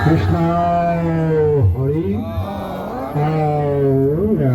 Krishna Hari Hare.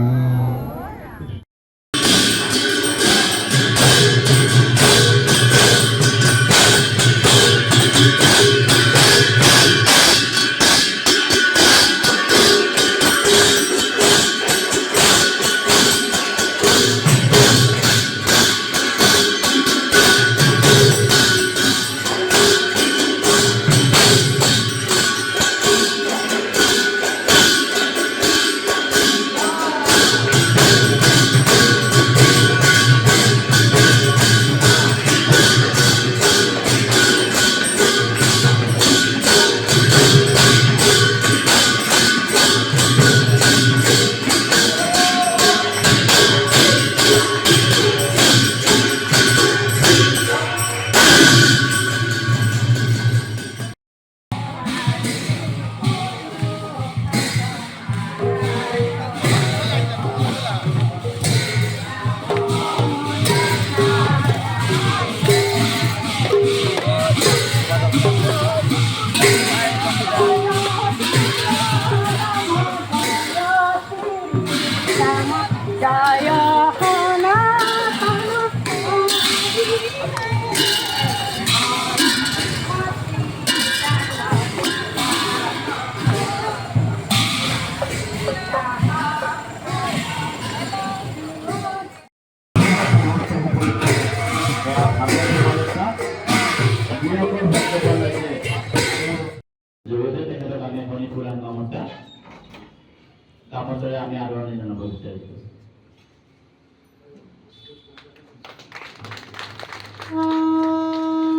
তারপরে আমি আরো অনেক জন বলতে চাই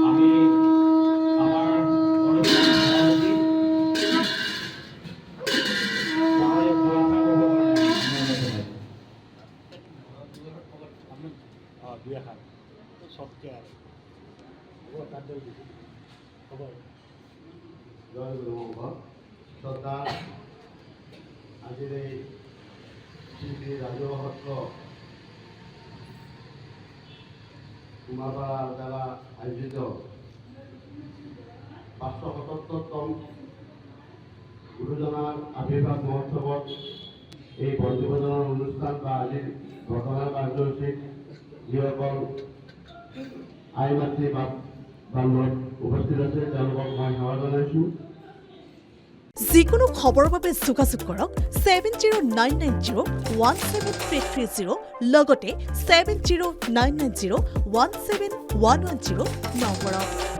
আমি আমার জয় গুরু শ্রদ্ধা আজির এই শ্রী রাজহট্ট কুমারপাড়া দ্বারা আয়োজিত 577তম গুরুজনার আবির্ভাব মহোৎসৱত এই বন্দিপ্ৰদানৰ অনুষ্ঠান বা আজিৰ ঘটনাৰ কাৰ্যসূচীত যিসকল আই মাতৃ বান্ধৱ উপস্থিত আছে তেওঁলোকক মই সেৱা জনাইছোঁ। যিকোনো খবৰৰ বাবে যোগাযোগ কৰক 7099017330 লগতে 7099017110 নম্বৰত।